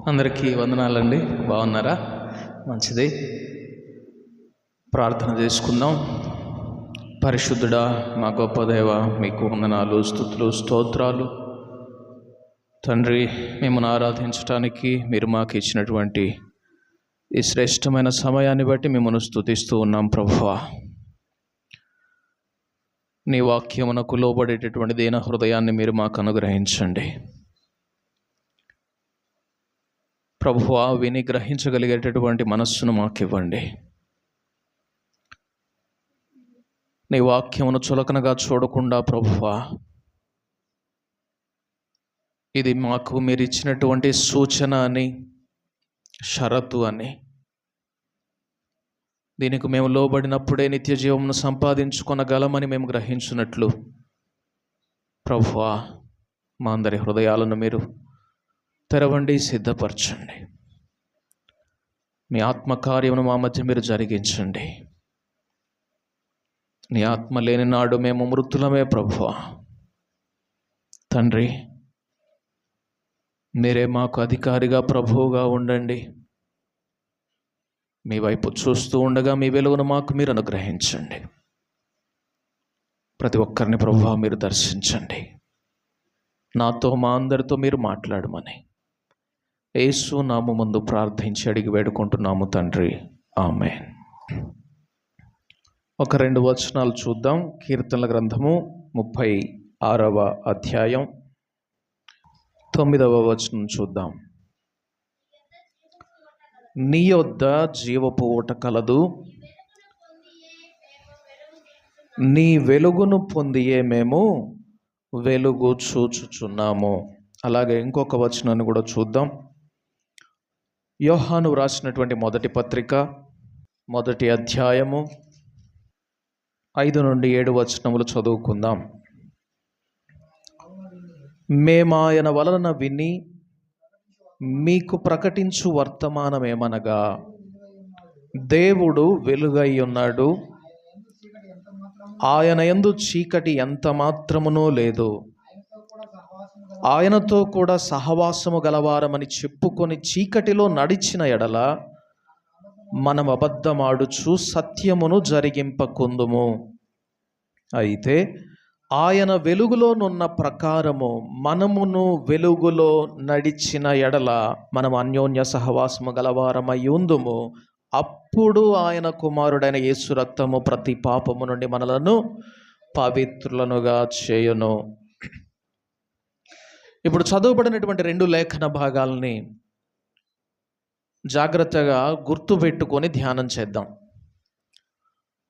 అందరికీ వందనాలండి. బాగున్నారా? మంచిది. ప్రార్థన చేసుకుందాం. పరిశుద్ధుడా, మా గొప్ప దేవ, మీకు వందనాలు, స్తుతులు, స్తోత్రాలు. తండ్రి, మిమ్మల్ని ఆరాధించడానికి మీరు మాకు ఇచ్చినటువంటి ఈ శ్రేష్టమైన సమయాన్ని బట్టి మిమ్మల్ని స్తుతిస్తూ ఉన్నాం ప్రభువా. నీ వాక్యమునకు లోబడేటటువంటి దీన హృదయాన్ని మీరు మాకు అనుగ్రహించండి ప్రభువా. విని గ్రహించగలిగేటటువంటి మనస్సును మాకివ్వండి. నీ వాక్యమును చులకనగా చూడకుండా ప్రభువా, ఇది మాకు మీరు ఇచ్చినటువంటి సూచన అని, షరతు అని, దీనికి మేము లోబడినప్పుడే నిత్య జీవమును సంపాదించుకొనగలమని మేము గ్రహించినట్లు ప్రభువా, మా అందరి హృదయాలను మీరు తెరవండి, సిద్ధపరచండి. మీ ఆత్మకార్యమును మా మధ్య మీరు జరిగించండి. నీ ఆత్మ లేని నాడు మేము మృతులమే ప్రభువా. తండ్రి, మీరే మాకు అధికారిగా ప్రభువుగా ఉండండి. మీ వైపు చూస్తూ ఉండగా మీ వెలుగును మాకు మీరు అనుగ్రహించండి. ప్రతి ఒక్కరిని ప్రభువా మీరు దర్శించండి. నాతో మా అందరితో మీరు మాట్లాడమని యేసు నామమునందు ప్రార్థించి అడిగి వేడుకుంటున్నాము తండ్రి, ఆమేన్. ఒక 2 వచనాలు చూద్దాం. కీర్తనల గ్రంథము 36వ అధ్యాయం 9వ వచనం చూద్దాం. నీ యొద్ద జీవపు ఊట కలదు, నీ వెలుగును పొందియే మేము వెలుగు చూచుచున్నాము. అలాగే ఇంకొక వచనాన్ని కూడా చూద్దాం. యోహాను వ్రాసినటువంటి మొదటి పత్రిక 1వ అధ్యాయము 5 నుండి 7 వచనములు చదువుకుందాం. మేమాయన వలన విని మీకు ప్రకటించు వర్తమానమేమనగా, దేవుడు వెలుగై ఉన్నాడు, ఆయన యందు చీకటి ఎంత మాత్రమునూ లేదు. ఆయనతో కూడా సహవాసము గలవారమని చెప్పుకొని చీకటిలో నడిచిన ఎడల మనం అబద్ధమాడుచు సత్యమును జరిగింపకుందుము. అయితే ఆయన వెలుగులోనున్న ప్రకారము మనమును వెలుగులో నడిచిన ఎడల మనం అన్యోన్య సహవాసము గలవారమై ఉందుము. అప్పుడు ఆయన కుమారుడైన యేసు రక్తము ప్రతి పాపము నుండి మనలను పవిత్రులనుగా చేయును. ఇప్పుడు చదువుబడినటువంటి 2 లేఖన భాగాలని జాగ్రత్తగా గుర్తుపెట్టుకొని ధ్యానం చేద్దాం.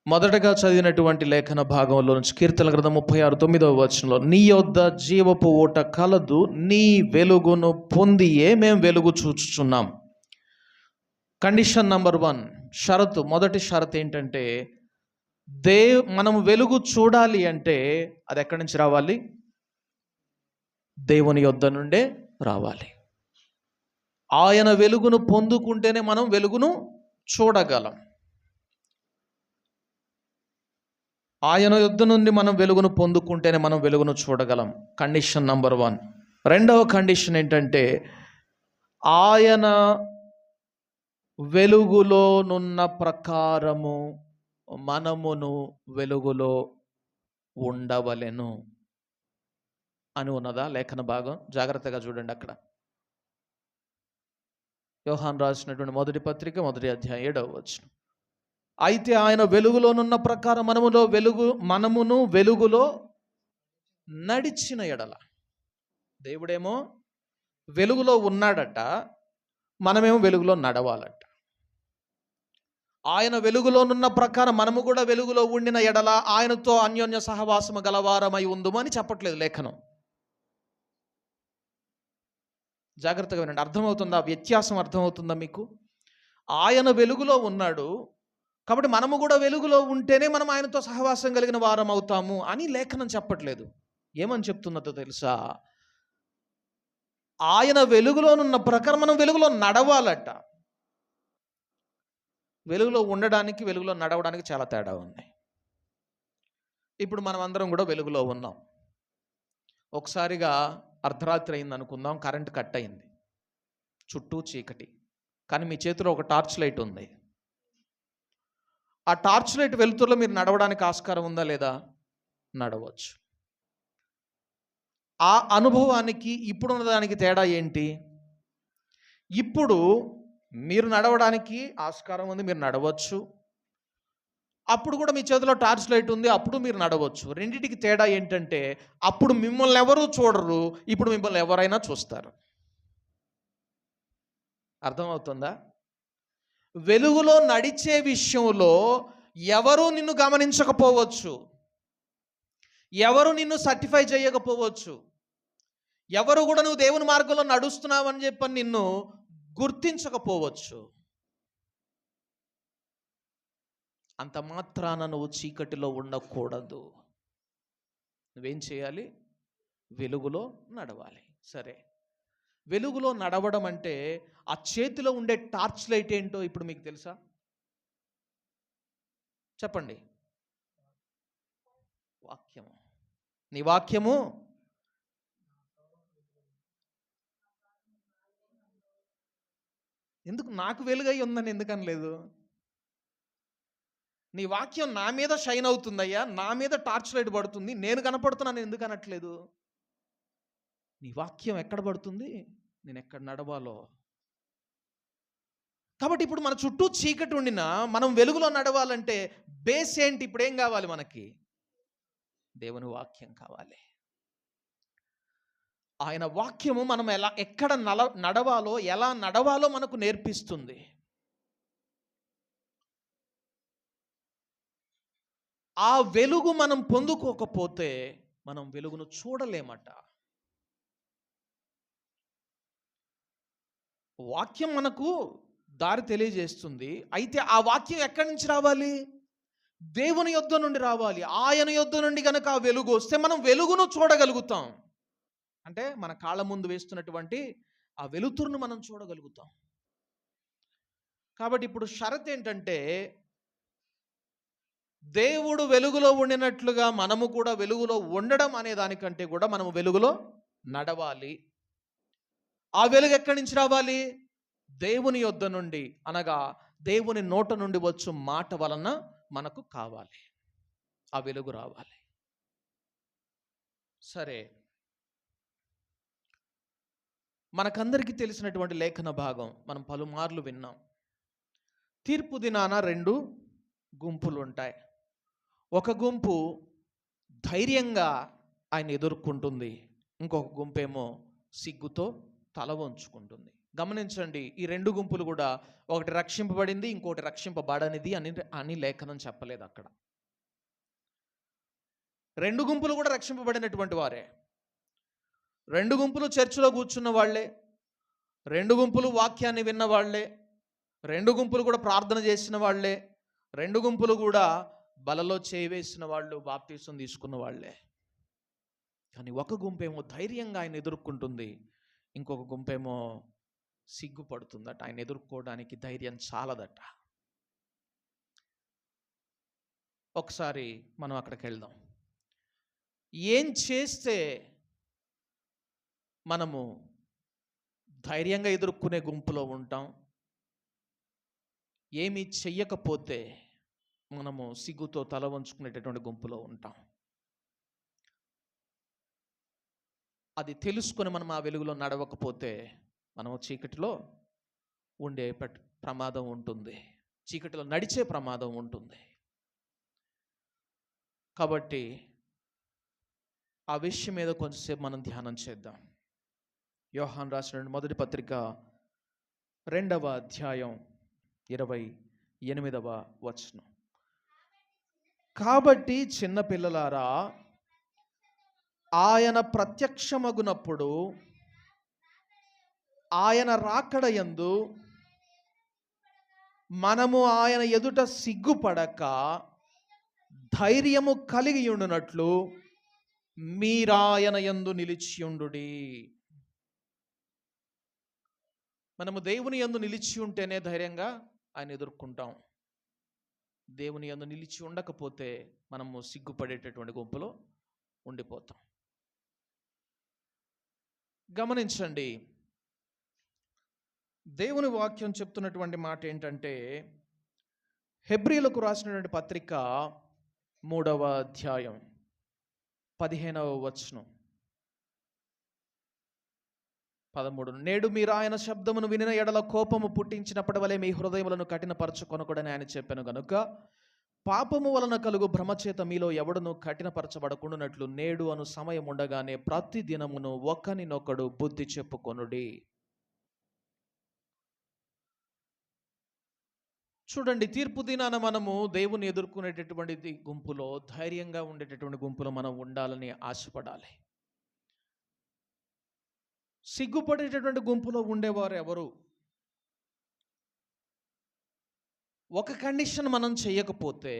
మొదటగా చదివినటువంటి లేఖన భాగంలో నుంచి కీర్తనల గ్రంథం 36:9వ వచనంలో, నీ యొద్ద జీవపు ఊట కలదు, నీ వెలుగును పొందియే మేము వెలుగు చూచుచున్నాం. కండిషన్ నంబర్ 1, షరతు. మొదటి షరతు ఏంటంటే, మనం వెలుగు చూడాలి అంటే అది ఎక్కడి నుంచి రావాలి? దేవుని యొద్ద నుండే రావాలి. ఆయన వెలుగును పొందుకుంటేనే మనం వెలుగును చూడగలం. ఆయన యొద్ద నుండి మనం వెలుగును పొందుకుంటేనే మనం వెలుగును చూడగలం. Condition number 1. రెండవ కండిషన్ ఏంటంటే, ఆయన వెలుగులోనున్న ప్రకారము మనమును వెలుగులో ఉండవలెను అని ఉన్నదా లేఖన భాగం? జాగ్రత్తగా చూడండి. అక్కడ యోహాను రాసినటువంటి మొదటి పత్రిక 1వ అధ్యాయం 7వ వచనం, అయితే ఆయన వెలుగులోనున్న ప్రకారం మనమును వెలుగులో నడిచిన ఎడల. దేవుడేమో వెలుగులో ఉన్నాడట, మనమేమో వెలుగులో నడవాలట. ఆయన వెలుగులోనున్న ప్రకారం మనము కూడా వెలుగులో ఉండిన ఎడల ఆయనతో అన్యోన్య సహవాసము గలవారమై ఉందుము అని చెప్పట్లేదు లేఖనం. జాగ్రత్తగా వినండి. అర్థమవుతుందా? వ్యత్యాసం అర్థమవుతుందా మీకు? ఆయన వెలుగులో ఉన్నాడు కాబట్టి మనము కూడా వెలుగులో ఉంటేనే మనం ఆయనతో సహవాసం కలిగిన వారం అవుతాము అని లేఖనం చెప్పట్లేదు. ఏమని చెప్తున్నదో తెలుసా? ఆయన వెలుగులోనున్న ప్రకారం మనం వెలుగులో నడవాలట. వెలుగులో ఉండడానికి వెలుగులో నడవడానికి చాలా తేడా ఉంది. ఇప్పుడు మనం అందరం కూడా వెలుగులో ఉన్నాం. ఒకసారిగా అర్ధరాత్రి అయింది అనుకుందాం, కరెంట్ కట్ అయింది. చుట్టూ చీకటి, కానీ మీ చేతిలో ఒక టార్చ్ లైట్ ఉంది. ఆ టార్చ్ లైట్ వెలుతురులో మీరు నడవడానికి ఆస్కారం ఉందా లేదా? నడవచ్చు. ఆ అనుభవానికి ఇప్పుడున్న దానికి తేడా ఏంటి? ఇప్పుడు మీరు నడవడానికి ఆస్కారం ఉంది, మీరు నడవచ్చు. అప్పుడు కూడా మీ చేతిలో టార్చ్ లైట్ ఉంది, అప్పుడు మీరు నడవచ్చు. రెండింటికి తేడా ఏంటంటే, అప్పుడు మిమ్మల్ని ఎవరూ చూడరు, ఇప్పుడు మిమ్మల్ని ఎవరైనా చూస్తారు. అర్థమవుతుందా? వెలుగులో నడిచే విషయంలో ఎవరు నిన్ను గమనించకపోవచ్చు, ఎవరు నిన్ను సర్టిఫై చేయకపోవచ్చు, ఎవరు కూడా నువ్వు దేవుని మార్గంలో నడుస్తున్నావని చెప్పని నిన్ను గుర్తించకపోవచ్చు. అంత మాత్రాన నువ్వు చీకటిలో ఉండకూడదు. నువ్వేం చేయాలి? వెలుగులో నడవాలి. సరే, వెలుగులో నడవడం అంటే ఆ చేతిలో ఉండే టార్చ్ లైట్ ఏంటో ఇప్పుడు మీకు తెలుసా? చెప్పండి. వాక్యము. నీ వాక్యము ఎందుకు నాకు వెలుగై ఉందని ఎందుకనలేదు? నీ వాక్యం నా మీద షైన్ అవుతుందయ్యా, నా మీద టార్చ్ లైట్ పడుతుంది, నేను కనపడుతున్నాను ఎందుకు అనట్లేదు? నీ వాక్యం ఎక్కడ పడుతుంది? నేను ఎక్కడ నడవాలో. కాబట్టి ఇప్పుడు మన చుట్టూ చీకటి ఉండినా మనం వెలుగులో నడవాలంటే బేస్ ఏంటి? ఇప్పుడు ఏం కావాలి మనకి? దేవుని వాక్యం కావాలి. ఆయన వాక్యము మనం ఎక్కడ నడవాలో, ఎలా నడవాలో మనకు నేర్పిస్తుంది. ఆ వెలుగు మనం పొందుకోకపోతే మనం వెలుగును చూడలేమట. వాక్యం మనకు దారి తెలియజేస్తుంది. అయితే ఆ వాక్యం ఎక్కడి నుంచి రావాలి? దేవుని యొద్ద నుండి రావాలి. ఆయన యొద్ద నుండి కనుక ఆ వెలుగు వస్తే మనం వెలుగును చూడగలుగుతాం. అంటే మన కాళ్ళ ముందు వేస్తున్నటువంటి ఆ వెలుతురును మనం చూడగలుగుతాం. కాబట్టి ఇప్పుడు షరత్ ఏంటంటే, దేవుడు వెలుగులో ఉండినట్లుగా మనము కూడా వెలుగులో ఉండడం అనే దానికంటే కూడా మనము వెలుగులో నడవాలి. ఆ వెలుగు ఎక్కడి నుంచి రావాలి? దేవుని యొద్ద నుండి, అనగా దేవుని నోట నుండి వచ్చు మాట వలన మనకు కావాలి. ఆ వెలుగు రావాలి. సరే, మనకందరికీ తెలిసినటువంటి లేఖన భాగం మనం పలుమార్లు విన్నాం. తీర్పు దినాన 2 గుంపులు ఉంటాయి. ఒక గుంపు ధైర్యంగా ఆయన ఎదుర్కొంటుంది, ఇంకొక గుంపేమో సిగ్గుతో తల వంచుకుంటుంది. గమనించండి, ఈ 2 గుంపులు కూడా ఒకటి రక్షింపబడింది, ఇంకోటి రక్షింపబడనిది అని లేఖనం చెప్పలేదు అక్కడ. 2 గుంపులు కూడా రక్షింపబడినటువంటి వారే. 2 గుంపులు చర్చిలో కూర్చున్న వాళ్ళే, 2 గుంపులు వాక్యాన్ని విన్న వాళ్ళే, 2 గుంపులు కూడా ప్రార్థన చేసిన వాళ్ళే, 2 గుంపులు కూడా బలలో చేవేసిన వాళ్ళు, బాప్తీసం తీసుకున్న వాళ్ళే. కానీ ఒక గుంపేమో ధైర్యంగా ఆయన ఎదుర్కొంటుంది, ఇంకొక గుంపేమో సిగ్గుపడుతుందట. ఆయన ఎదుర్కోవడానికి ధైర్యం చాలదట. ఒకసారి మనం అక్కడికి వెళ్దాం. ఏం చేస్తే మనము ధైర్యంగా ఎదుర్కొనే గుంపులో ఉంటాం, ఏమీ చెయ్యకపోతే మనము సిగ్గుతో తల వంచుకునేటటువంటి గుంపులో ఉంటాం. అది తెలుసుకొని మనం ఆ వెలుగులో నడవకపోతే మనం చీకటిలో ఉండే ప్రమాదం ఉంటుంది, చీకటిలో నడిచే ప్రమాదం ఉంటుంది. కాబట్టి ఆ విషయం మీద కొంచెంసేపు మనం ధ్యానం చేద్దాం. యోహాను రాసిన మొదటి పత్రిక 2వ అధ్యాయం 28వ వచనం. కాబట్టి చిన్నపిల్లలారా, ఆయన ప్రత్యక్షమగునప్పుడు ఆయన రాకడయందు మనము ఆయన ఎదుట సిగ్గుపడక ధైర్యము కలిగి ఉండునట్లు మీరాయన యందు నిలిచియుండుడి. మనము దేవుని యందు నిలిచి ఉంటేనే ధైర్యంగా ఆయన ఎదుర్కొంటాం. దేవుని యందు నిలిచి ఉండకపోతే మనము సిగ్గుపడేటటువంటి గుంపులో ఉండిపోతాం. గమనించండి, దేవుని వాక్యం చెప్తున్నటువంటి మాట ఏంటంటే, హెబ్రీలకు రాసినటువంటి పత్రిక 3వ అధ్యాయం 15వ వచనం 13. నేడు మీరు ఆయన శబ్దమును వినిన ఎడల కోపము పుట్టించినప్పటి వలె మీ హృదయములను కఠినపరచుకొనకూడని ఆయన చెప్పాను గనుక, పాపము వలన కలుగు భ్రమచేత మీలో ఎవడును కఠినపరచబడకుండానట్లు నేడు అను సమయం ఉండగానే ప్రతి దినమును ఒకనినొకడు బుద్ధి చెప్పుకొనుడి. చూడండి, తీర్పు దినాన మనము దేవుని ఎదుర్కొనేటటువంటి గుంపులో, ధైర్యంగా ఉండేటటువంటి గుంపులో మనం ఉండాలని ఆశపడాలి. సిగ్గుపడేటటువంటి గుంపులో ఉండేవారు ఎవరు? ఒక కండిషన్ మనం చేయకపోతే,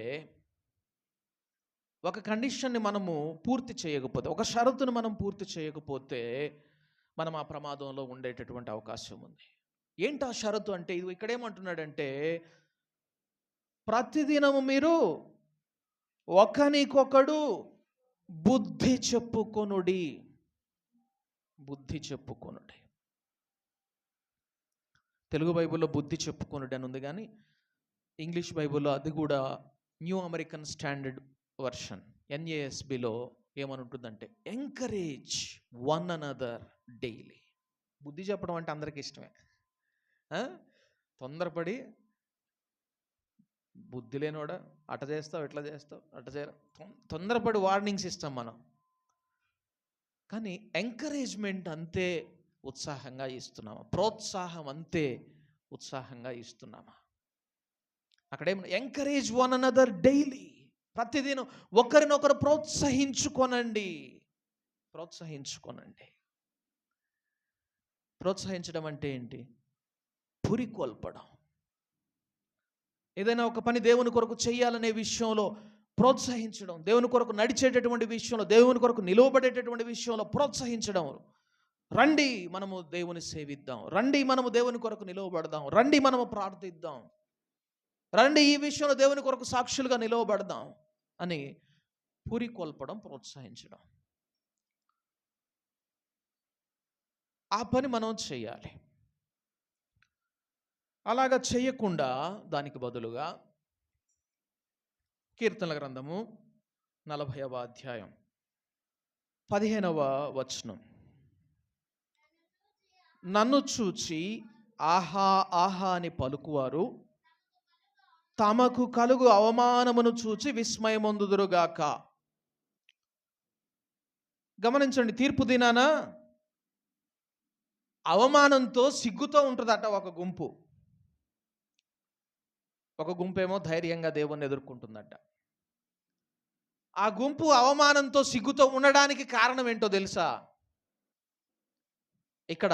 ఒక కండిషన్ని మనము పూర్తి చేయకపోతే, ఒక షరతును మనం పూర్తి చేయకపోతే మనం ఆ ప్రమాదంలో ఉండేటటువంటి అవకాశం ఉంది. ఏంటి ఆ షరతు అంటే, ఇది ఇక్కడేమంటున్నాడంటే, ప్రతిదినము మీరు ఒకనికొకడు బుద్ధి చెప్పుకొనుడి. బుద్ధి చెప్పుకొనుడి. తెలుగు బైబిల్లో బుద్ధి చెప్పుకొనుడి అని ఉంది, కానీ ఇంగ్లీష్ బైబిల్లో అది కూడా న్యూ అమెరికన్ స్టాండర్డ్ వర్షన్ NASBలో ఏమనుంటుందంటే, ఎంకరేజ్ వన్ అనదర్ డైలీ. బుద్ధి చెప్పడం అంటే అందరికీ ఇష్టమే. తొందరపడి బుద్ధి లేనోడా అట చేస్తావు, ఎట్లా చేస్తావు, అట చేయ, తొందరపడి వార్నింగ్స్ ఇస్తాం మనం. కానీ ఎంకరేజ్మెంట్ అంతే ఉత్సాహంగా ఇస్తున్నామా? ప్రోత్సాహం అంతే ఉత్సాహంగా ఇస్తున్నామా? అక్కడేమో ఎంకరేజ్ వన్ అనదర్ డైలీ. ప్రతిదినం ఒకరినొకరు ప్రోత్సహించుకోనండి. ప్రోత్సహించుకోనండి. ప్రోత్సహించడం అంటే ఏంటి? పురికొల్పడం. ఏదైనా ఒక పని దేవుని కొరకు చేయాలనే విషయంలో ప్రోత్సహించడం, దేవుని కొరకు నడిచేటటువంటి విషయంలో, దేవుని కొరకు నిలవబడేటటువంటి విషయంలో ప్రోత్సహించడం. రండి మనము దేవుని సేవిద్దాం, రండి మనము దేవుని కొరకు నిలవబడదాం, రండి మనము ప్రార్థిద్దాం, రండి ఈ విషయంలో దేవుని కొరకు సాక్షులుగా నిలవబడదాం అని పురికొల్పడం, ప్రోత్సహించడం. ఆ పని మనం చేయాలి. అలాగా చేయకుండా దానికి బదులుగా కీర్తనల గ్రంథము 40వ అధ్యాయం 15వ వచనం, నన్ను చూచి ఆహా ఆహా అని పలుకువారు తమకు కలుగు అవమానమును చూచి విస్మయమొందుదురుగాక. గమనించండి, తీర్పు దినాన అవమానంతో, సిగ్గుతో ఉంటుందట ఒక గుంపు. ఒక గుంపేమో ధైర్యంగా దేవుణ్ణి ఎదుర్కొంటుందట. ఆ గుంపు అవమానంతో, సిగ్గుతో ఉండడానికి కారణం ఏంటో తెలుసా? ఇక్కడ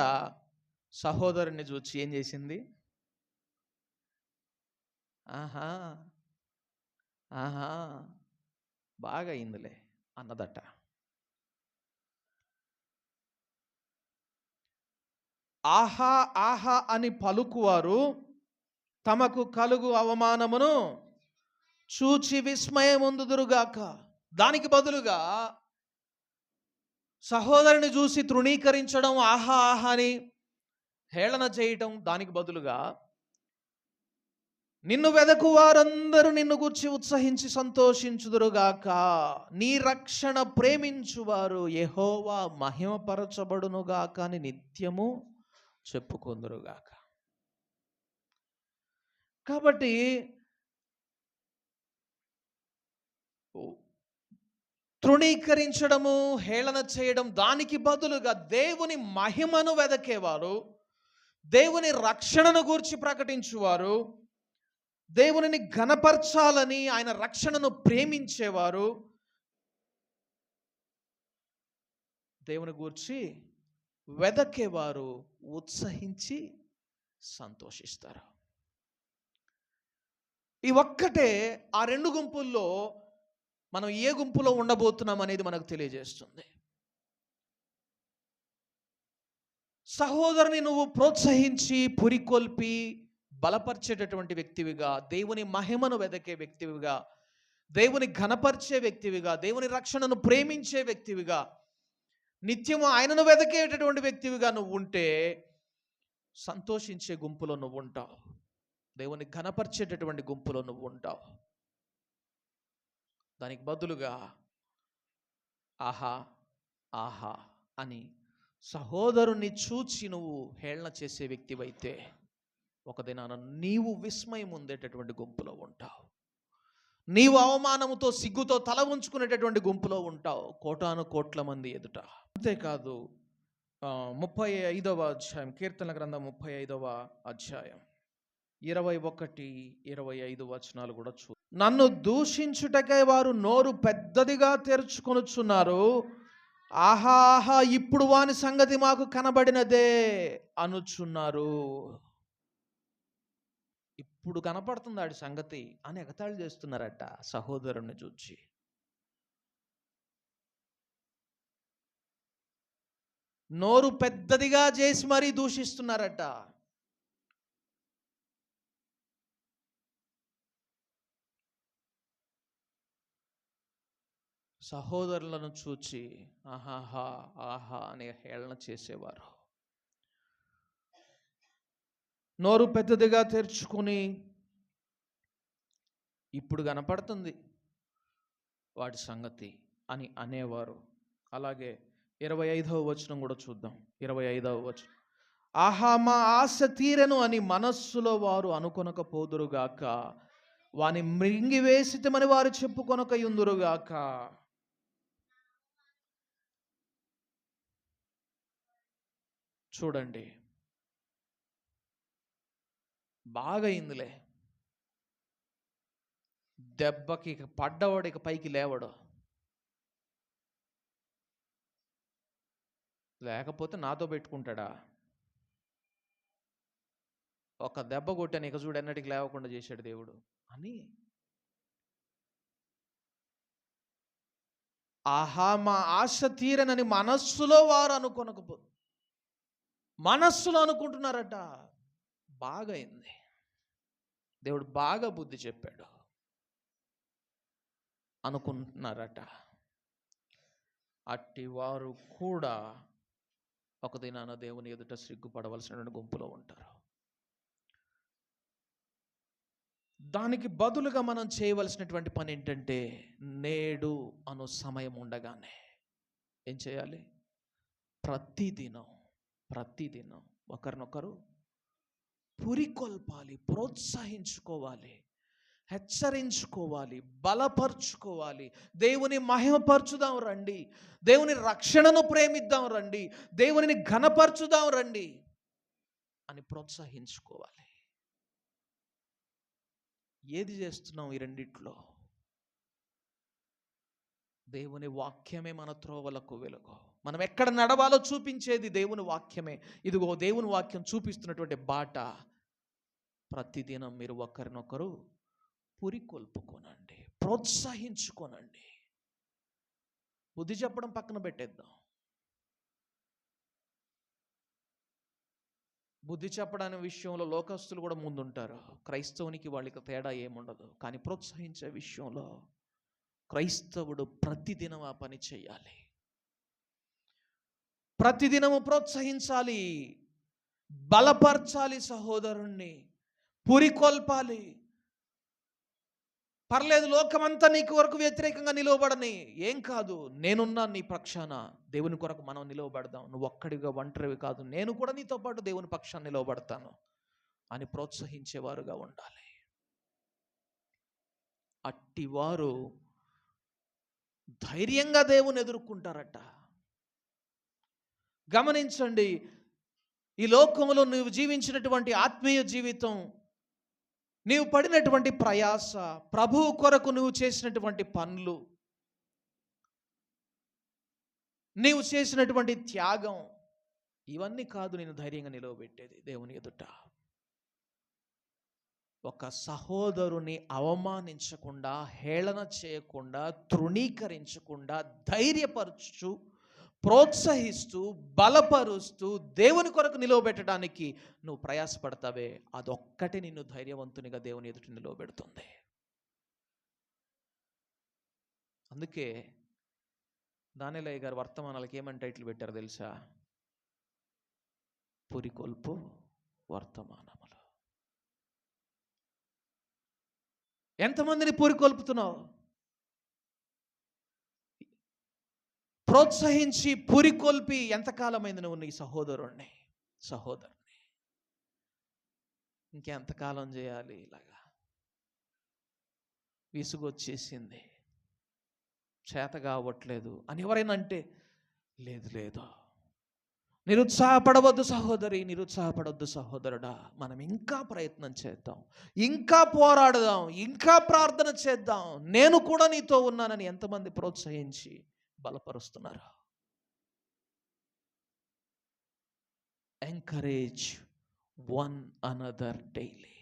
సహోదరుని చూచి ఏం చేసింది? ఆహా ఆహా బాగా అయిందిలే అన్నదట. ఆహా ఆహా అని పలుకువారు తమకు కలుగు అవమానమును చూచి విస్మయమొందుదురుగాక. దానికి బదులుగా సహోదరుని చూసి తృణీకరించడం, ఆహా ఆహా అని హేళన చేయటం, దానికి బదులుగా నిన్ను వెదకు వారందరూ నిన్ను గూర్చి ఉత్సహించి సంతోషించుదురుగాక. నీ రక్షణ ప్రేమించువారు యెహోవా మహిమపరచబడునుగాక అని నిత్యము చెప్పుకొందురుగాక. కాబట్టి తృణీకరించడము, హేళన చేయడం, దానికి బదులుగా దేవుని మహిమను వెదకేవారు, దేవుని రక్షణను గూర్చి ప్రకటించువారు, దేవునిని ఘనపరచాలని ఆయన రక్షణను ప్రేమించేవారు దేవుని గూర్చి వెదకేవారు ఉత్సహించి సంతోషిస్తారు. ఈ ఒక్కటే ఆ రెండు గుంపుల్లో మనం ఏ గుంపులో ఉండబోతున్నాం అనేది మనకు తెలియజేస్తుంది. సహోదరుని నువ్వు ప్రోత్సహించి పురికొల్పి బలపరిచేటటువంటి వ్యక్తివిగా, దేవుని మహిమను వెదకే వ్యక్తివిగా, దేవుని ఘనపరిచే వ్యక్తివిగా, దేవుని రక్షణను ప్రేమించే వ్యక్తివిగా, నిత్యము ఆయనను వెదకేటటువంటి వ్యక్తివిగా నువ్వు ఉంటే సంతోషించే గుంపులో నువ్వు ఉంటావు. దేవుని ఘనపరిచేటటువంటి గుంపులో నువ్వు ఉంటావు. దానికి బదులుగా ఆహా ఆహా అని సహోదరుని చూచి నువ్వు హేళన చేసే వ్యక్తివైతే ఒక దినాన నీవు విస్మయం ఉండేటటువంటి గుంపులో ఉంటావు. నీవు అవమానముతో సిగ్గుతో తల ఉంచుకునేటటువంటి గుంపులో ఉంటావు కోటాను కోట్ల మంది ఎదుట. అంతేకాదు 35వ అధ్యాయం, కీర్తన గ్రంథం 35వ అధ్యాయం 21-25 వచనాలు కూడా నన్ను దూషించుటకై వారు నోరు పెద్దదిగా తెరుచుకొనుచున్నారు. ఆహా ఆహా, ఇప్పుడు వాని సంగతి మాకు కనబడినదే అనుచున్నారు. ఇప్పుడు కనపడుతుంది ఆడి సంగతి అని ఎగతాళి చేస్తున్నారట సహోదరుని చూచి. నోరు పెద్దదిగా చేసి మరీ దూషిస్తున్నారట. సహోదరులను చూచి ఆహాహా ఆహా అనే హేళన చేసేవారు. నోరు పెద్దదిగా తెరుచుకుని ఇప్పుడు కనపడుతుంది వాటి సంగతి అని అనేవారు. అలాగే 25వ వచనం కూడా చూద్దాం. 25వ వచనం, ఆహా మా ఆశ తీరెను అని మనస్సులో వారు అనుకొనకపోదురుగాక, వాని మృంగివేసితమని వారు చెప్పుకొనకయుందురుగాక. చూడండి, బాగా అయిందిలే, దెబ్బకి పడ్డవాడు ఇక పైకి లేవడు, లేకపోతే నాతో పెట్టుకుంటాడా? ఒక దెబ్బ కొట్టాను ఇక చూడు ఎన్నటికి లేవకుండా చేశాడు దేవుడు అని. ఆహా మా ఆశ తీరనని మనస్సులో వారు మనస్సులో అనుకుంటున్నారట. బాగా అయింది, దేవుడు బాగా బుద్ధి చెప్పాడు అనుకుంటున్నారట. అట్టి వారు కూడా ఒక దినాన దేవుని ఎదుట సిగ్గుపడవలసిన గుంపులో ఉంటారు. దానికి బదులుగా మనం చేయవలసినటువంటి పని ఏంటంటే, నేడు అను సమయం ఉండగానే ఏం చేయాలి? ప్రతిదినం ఒకరినొకరు పురికొల్పాలి, ప్రోత్సహించుకోవాలి, హెచ్చరించుకోవాలి, బలపరుచుకోవాలి. దేవుని మహిమపరచుదాం రండి, దేవుని రక్షణను ప్రేమిద్దాం రండి, దేవునిని ఘనపరచుదాం రండి అని ప్రోత్సహించుకోవాలి. ఏది చేస్తున్నాం ఈ రెండిట్లో? దేవుని వాక్యమే మన త్రోవలకు వెలుగు. మనం ఎక్కడ నడవాలో చూపించేది దేవుని వాక్యమే. ఇదిగో దేవుని వాక్యం చూపిస్తున్నటువంటి బాట. ప్రతిదినం మీరు ఒకరినొకరు పురికొల్పుకోనండి, ప్రోత్సహించుకోనండి. బుద్ధి చెప్పడం పక్కన పెట్టేద్దాం. బుద్ధి చెప్పడానికి విషయంలో లోకస్తులు కూడా ముందుంటారు. క్రైస్తవునికి వాళ్ళకి తేడా ఏముండదు. కానీ ప్రోత్సహించే విషయంలో క్రైస్తవుడు ప్రతిదినం ఆ పని చేయాలి. ప్రతిదినము ప్రోత్సహించాలి, బలపరచాలి, సహోదరుణ్ణి పురికొల్పాలి. పర్లేదు, లోకమంతా నీకు వరకు వ్యతిరేకంగా నిలవబడని, ఏం కాదు, నేనున్నా నీ పక్షాన. దేవుని కొరకు మనం నిలవబడదాం. నువ్వు ఒక్కడిగా ఒంటరివి కాదు, నేను కూడా నీతో పాటు దేవుని పక్షాన్ని నిలవబడతాను అని ప్రోత్సహించేవారుగా ఉండాలి. అట్టివారు ధైర్యంగా దేవుని ఎదుర్కొంటారట. గమనించండి, ఈ లోకంలో నువ్వు జీవించినటువంటి ఆత్మీయ జీవితం, నీవు పడినటువంటి ప్రయాస, ప్రభువు కొరకు నువ్వు చేసినటువంటి పనులు, నీవు చేసినటువంటి త్యాగం, ఇవన్నీ కాదు నేను ధైర్యంగా నిలవబెట్టేది దేవుని ఎదుట. ఒక సహోదరుని అవమానించకుండా, హేళన చేయకుండా, తృణీకరించకుండా, ధైర్యపరచు, ప్రోత్సహిస్తూ, బలపరుస్తూ దేవుని కొరకు నిలవబెట్టడానికి నువ్వు ప్రయాసపడతావే, అదొక్కటి నిన్ను ధైర్యవంతునిగా దేవుని ఎదుట నిలవబెడుతుంది. అందుకే దానియేలయ్య గారు వర్తమానాలకు ఏమని టైటిల్ పెట్టారు తెలుసా? పురికొల్పు వర్తమానములు. ఎంతమందిని పురికొల్పుతున్నావు? ప్రోత్సహించి పురికొల్పి ఎంతకాలమైంది నువ్వు నీ సహోదరుణ్ణి ఇంకెంతకాలం చేయాలి ఇలాగా? విసుగొచ్చేసింది, చేత కావట్లేదు అని ఎవరైనా అంటే, లేదు, నిరుత్సాహపడవద్దు సహోదరి, నిరుత్సాహపడవద్దు సహోదరుడా. మనం ఇంకా ప్రయత్నం చేద్దాం, ఇంకా పోరాడదాం, ఇంకా ప్రార్థన చేద్దాం. నేను కూడా నీతో ఉన్నానని ఎంతమంది ప్రోత్సహించి బలపరుస్తున్నారు? Encourage one another daily.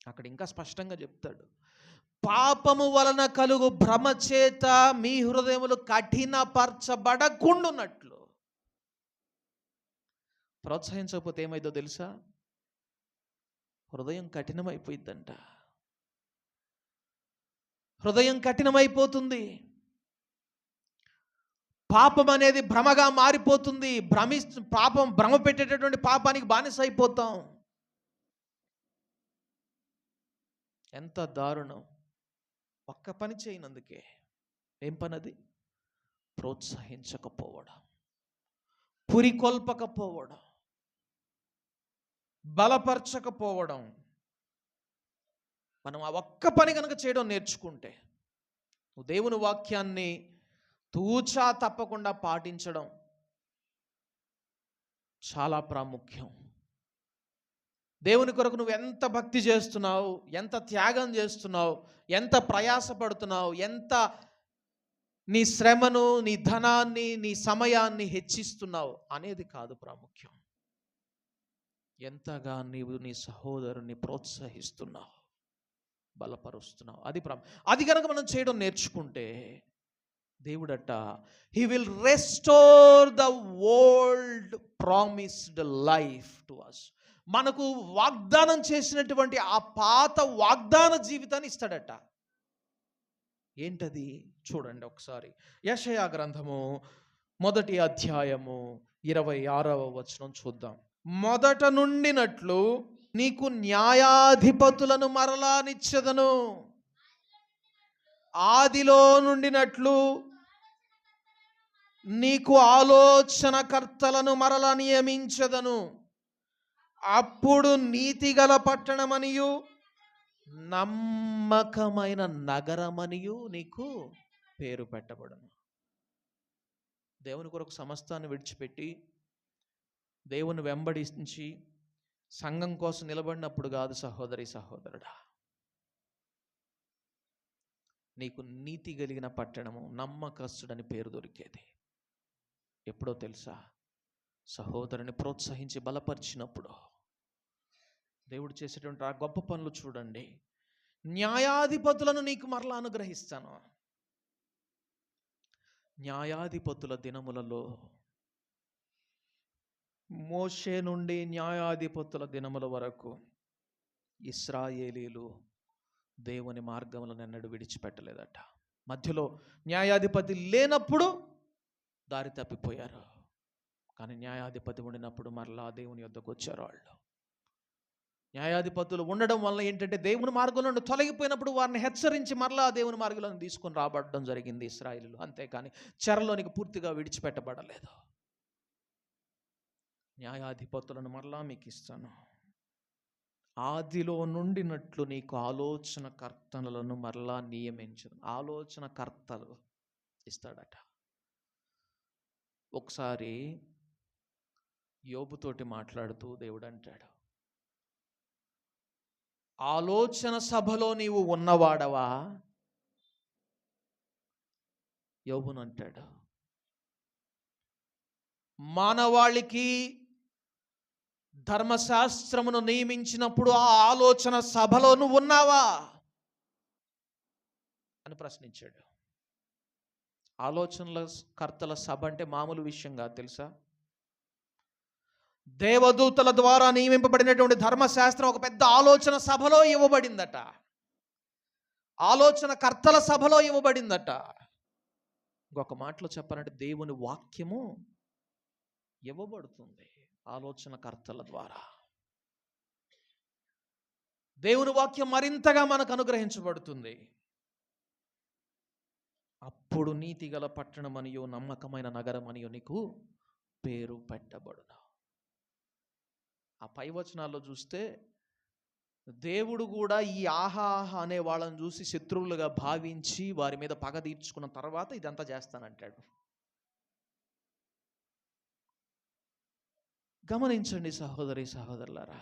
అక్కడ ఇంకా స్పష్టంగా చెప్తాడు, పాపము వలన కలుగు భ్రమ చేత మీ హృదయములు కఠినపరచబడకుండునట్లు. ప్రోత్సహించకపోతే ఏమైందో తెలుసా? హృదయం కఠినమైపోయిందంట. హృదయం కఠినమైపోతుంది. పాపం అనేది భ్రమగా మారిపోతుంది. భ్రమ పెట్టేటటువంటి పాపానికి బానిస అయిపోతాం. ఎంత దారుణం! ఒక్క పని చేయనందుకే. ఏం పని అది? ప్రోత్సహించకపోవడం, పురికొల్పకపోవడం, బలపరచకపోవడం. మనం ఆ ఒక్క పని కనుక చేయడం నేర్చుకుంటే, దేవుని వాక్యాన్ని తూచా తప్పకుండా పాటించడం చాలా ప్రాముఖ్యం. దేవుని కొరకు నువ్వు ఎంత భక్తి చేస్తున్నావు, ఎంత త్యాగం చేస్తున్నావు, ఎంత ప్రయాసపడుతున్నావు, ఎంత నీ శ్రమను, నీ ధనాన్ని, నీ సమయాన్ని హెచ్చిస్తున్నావు అనేది కాదు ప్రాముఖ్యం. ఎంతగా నీవు నీ సహోదరుని ప్రోత్సహిస్తున్నావు, బలపరుస్తున్నావు, అది కనుక మనం చేయడం నేర్చుకుంటే దేవుడట, he will restore the old promised life to us. మనకు వాగ్దానం చేసినటువంటి ఆ పాత వాగ్దాన జీవితాన్ని ఇస్తాడట. ఏంటది? చూడండి ఒకసారి. యెషయా గ్రంథము 1వ అధ్యాయము 26వ వచనం చూద్దాం. మొదట నుండినట్లు నీకు న్యాయాధిపతులను మరలా నిచ్చెదను, ఆదిలో నుండినట్లు నీకు ఆలోచనకర్తలను మరలా నియమించదను. అప్పుడు నీతిగల పట్టణమనియు నమ్మకమైన నగరమనియు నీకు పేరు పెట్టబడును. దేవుని కొరకు సమస్తాన్ని విడిచిపెట్టి దేవుని వెంబడించి సంఘం కోసం నిలబడినప్పుడు కాదు సహోదరి సహోదరుడా, నీకు నీతి కలిగిన పట్టణము, నమ్మకస్తుడని పేరు దొరికేది ఎప్పుడో తెలుసా? సహోదరుని ప్రోత్సహించి బలపరిచినప్పుడు. దేవుడు చేసేటువంటి ఆ గొప్ప పనులు చూడండి. న్యాయాధిపతులను నీకు మరలా అనుగ్రహిస్తాను. న్యాయాధిపతుల దినములలో, మోషే నుండి న్యాయాధిపతుల దినముల వరకు ఇశ్రాయేలీలు దేవుని మార్గములను ఎన్నడూ విడిచిపెట్టలేదట. మధ్యలో న్యాయాధిపతి లేనప్పుడు దారి తప్పిపోయారు, కానీ న్యాయాధిపతి ఉండినప్పుడు మరలా దేవుని యొద్దకు వచ్చారు వాళ్ళు. న్యాయాధిపతులు ఉండడం వల్ల ఏంటంటే, దేవుని మార్గంలో నుండి తొలగిపోయినప్పుడు వారిని హెచ్చరించి మరలా దేవుని మార్గంలో తీసుకొని రాబడడం జరిగింది ఇశ్రాయేలీలు. అంతేకాని చెరలోనికి పూర్తిగా విడిచిపెట్టబడలేదు. న్యాయాధిపతులను మరలా మీకు ఇస్తాను, ఆదిలో నుండినట్లు నీకు ఆలోచనకర్తలను మరలా నియమించదు. ఆలోచనకర్తలు ఇస్తాడట. ఒకసారి యోబుతోటి మాట్లాడుతూ దేవుడు అంటాడు, ఆలోచన సభలో నీవు ఉన్నవాడవా? యోబును అంటాడు, మానవాళికి ధర్మశాస్త్రమును నియమించినప్పుడు ఆ ఆలోచన సభలో నువ్వు ఉన్నావా అని ప్రశ్నించాడు. ఆలోచనల కర్తల సభ అంటే మామూలు విషయం కాదు తెలుసా? దేవదూతల ద్వారా నియమింపబడినటువంటి ధర్మశాస్త్రం ఒక పెద్ద ఆలోచన సభలో ఇవ్వబడిందట. ఆలోచన కర్తల సభలో ఇవ్వబడిందట. ఇంకొక మాటలో చెప్పాలంటే దేవుని వాక్యము ఇవ్వబడుతుంది ఆలోచనకర్తల ద్వారా. దేవుని వాక్యం మరింతగా మనకు అనుగ్రహించబడుతుంది. అప్పుడు నీతిగల పట్టణమనియు నమ్మకమైన నగరమనియు నీకు పేరు పెట్టబడును. ఆ పై వచనాల్లో చూస్తే దేవుడు కూడా ఈ ఆహాహ అనే వాళ్ళని చూసి శత్రువులుగా భావించి వారి మీద పగ తీర్చుకున్న తర్వాత ఇదంతా చేస్తానంటాడు. గమనించండి సహోదరి సహోదరులారా,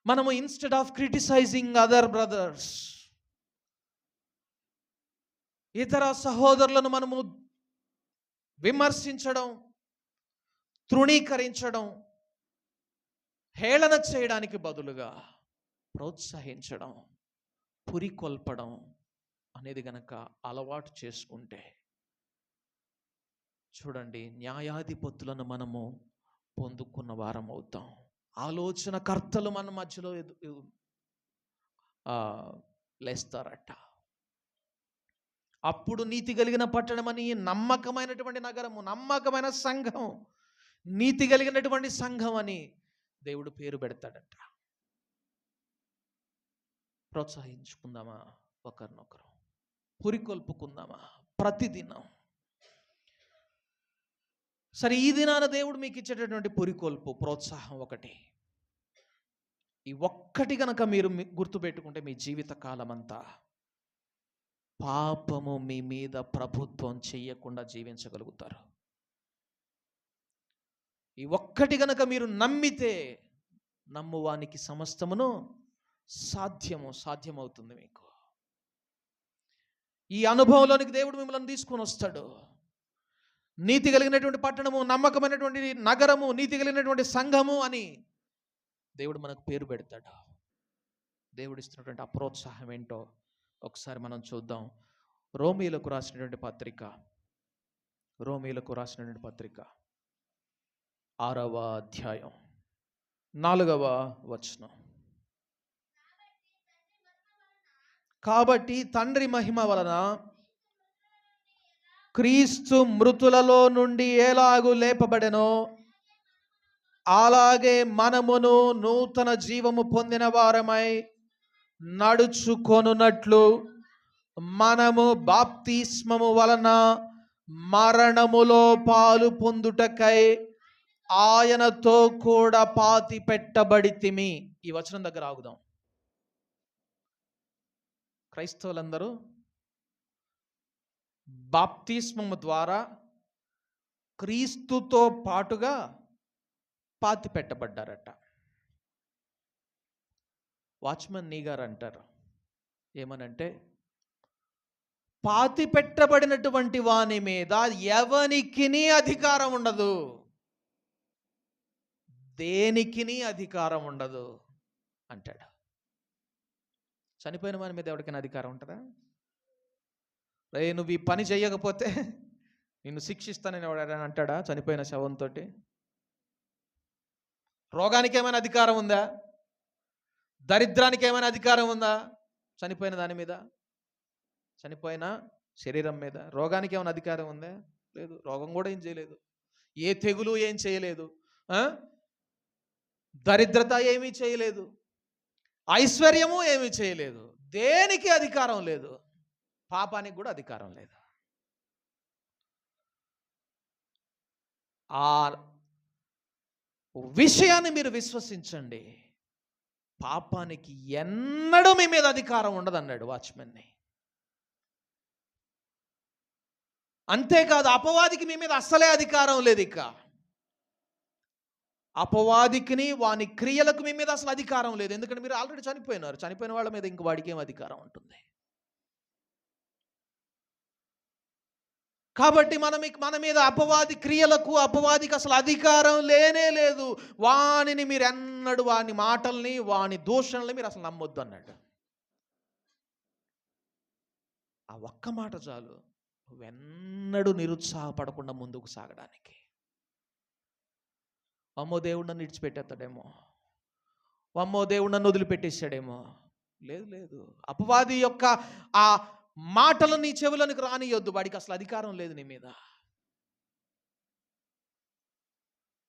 మనము instead of criticising other brothers, ఇతర సహోదరులను మనము విమర్శించడం, తృణీకరించడం, హేళన చేయడానికి బదులుగా ప్రోత్సహించడం, పురికొల్పడం అనేది గనక అలవాటు చేసుకుంటే, చూడండి, న్యాయాధిపతులను మనము పొందుకున్న వారం అవుతాం. ఆలోచనకర్తలు మన మధ్యలో లేస్తారట. అప్పుడు నీతి కలిగిన పట్టణమని నమ్మకమైనటువంటి నగరము, నమ్మకమైన సంఘం, నీతి కలిగినటువంటి సంఘం అని దేవుడు పేరు పెడతాడట. ప్రోత్సహించుకుందామా ఒకరినొకరు, పురికొల్పుకుందామా ప్రతిదినం. సరే, ఈ దినాన దేవుడు మీకు ఇచ్చేటటువంటి పురికొల్పు, ప్రోత్సాహం ఒకటి. ఈ ఒక్కటి కనుక మీరు గుర్తుపెట్టుకుంటే మీ జీవిత కాలం అంతా పాపము మీ మీద ప్రభుత్వం చెయ్యకుండా జీవించగలుగుతారు. ఈ ఒక్కటి గనక మీరు నమ్మితే నమ్మువానికి సమస్తమును సాధ్యమవుతుంది మీకు. ఈ అనుభవంలోనికి దేవుడు మిమ్మల్ని తీసుకొని వస్తాడు. నీతి కలిగినటువంటి పట్టణము, నమ్మకమైనటువంటి నగరము, నీతి కలిగినటువంటి సంఘము అని దేవుడు మనకు పేరు పెడతాడు. దేవుడు ఇస్తున్నటువంటి ఆ ప్రోత్సాహం ఏంటో ఒకసారి మనం చూద్దాం. రోమీయులకు రాసినటువంటి పత్రిక 6వ అధ్యాయం 4వ వచనం. కాబట్టి తండ్రి మహిమ వలన క్రీస్తు మృతులలో నుండి ఎలాగూ లేపబడెనో అలాగే మనమును నూతన జీవము పొందిన వారమై నడుచుకొనున్నట్లు మనము బాప్తిస్మము వలన మరణములో పాలు పొందుటకై ఆయనతో కూడా పాతి పెట్టబడితిమి. ఈ వచనం దగ్గర ఆగుదాం. క్రైస్తవులందరూ బాప్తిస్మము ద్వారా క్రీస్తుతో పాటుగా పాతి పెట్టబడ్డారట. వాచ్మన్ నీ గారు అంటారు ఏమనంటే, పాతి పెట్టబడినటువంటి వాని మీద ఎవనికిని అధికారం ఉండదు, దేనికిని అధికారం ఉండదు అంటాడు. చనిపోయిన వాని మీద ఎవరికైనా అధికారం ఉంటుందా? రే, నువ్వు ఈ పని చేయకపోతే నిన్ను శిక్షిస్తానని ఎవడైనా అంటాడా? చనిపోయిన శవంతో. రోగానికి ఏమైనా అధికారం ఉందా? దరిద్రానికి ఏమైనా అధికారం ఉందా? చనిపోయిన దాని మీద, చనిపోయిన శరీరం మీద. రోగానికి ఏమైనా అధికారం ఉందా? లేదు. రోగం కూడా ఏం చేయలేదు, ఏ తెగులు ఏం చేయలేదు, దరిద్రత ఏమీ చేయలేదు, ఐశ్వర్యము ఏమీ చేయలేదు. దేనికి అధికారం లేదు, పాపానికి కూడా అధికారం లేదు. ఆ విషయాన్ని మీరు విశ్వసించండి. పాపానికి ఎన్నడూ మీ మీద అధికారం ఉండదు అన్నాడు వాచ్మెన్ని. అంతేకాదు, అపవాదికి మీ మీద అస్సలే అధికారం లేదు. ఇక అపవాదికిని వాని క్రియలకు మీ మీద అసలు అధికారం లేదు. ఎందుకంటే మీరు ఆల్రెడీ చనిపోయినారు. చనిపోయిన వాళ్ళ మీద ఇంక వాడికి ఏం అధికారం ఉంటుంది? కాబట్టి మన మీద అపవాది క్రియలకు, అపవాదికి అసలు అధికారం లేనే లేదు. వానిని మీరు ఎన్నడూ, వాని మాటల్ని, వాని దూషణల్ని మీరు అసలు నమ్మొద్దు అన్నాడు. ఆ ఒక్క మాట చాలు నువ్వెన్నడూ నిరుత్సాహపడకుండా ముందుకు సాగడానికి. అమ్మో దేవుడు నన్ను విడిచిపెట్టేస్తాడేమో, అమ్మో దేవుడు నన్ను వదిలిపెట్టేశాడేమో. లేదు లేదు, అపవాది యొక్క ఆ మాటలు నీ చెవులకు రానియొద్దు. వాడికి అసలు అధికారం లేదు నీ మీద.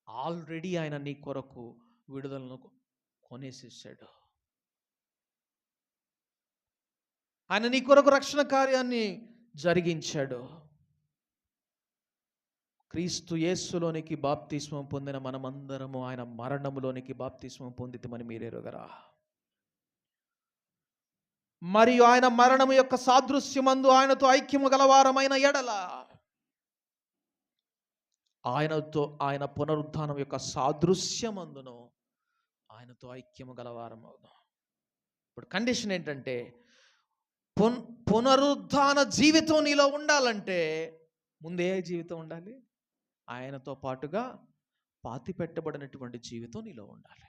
ఆల్రెడీ ఆయన నీ కొరకు విడుదలను కొనేసేసాడు. ఆయన నీ కొరకు రక్షణ కార్యాన్ని జరిగించాడు. క్రీస్తు యేసులోనికి బాప్తిస్మం పొందిన మనమందరము ఆయన మరణములోనికి బాప్తిస్మం పొందితమని మీరెరుగరా? మరియు ఆయన మరణము యొక్క సాదృశ్యమందు ఆయనతో ఐక్యము గలవారమైన ఎడల ఆయన పునరుద్ధానం యొక్క సాదృశ్యమందును ఆయనతో ఐక్యము గలవారమవును. ఇప్పుడు కండిషన్ ఏంటంటే, పునరుద్ధాన జీవితం నీలో ఉండాలంటే ముందే జీవితం ఉండాలి, ఆయనతో పాటుగా పాతి పెట్టబడినటువంటి జీవితం నీలో ఉండాలి.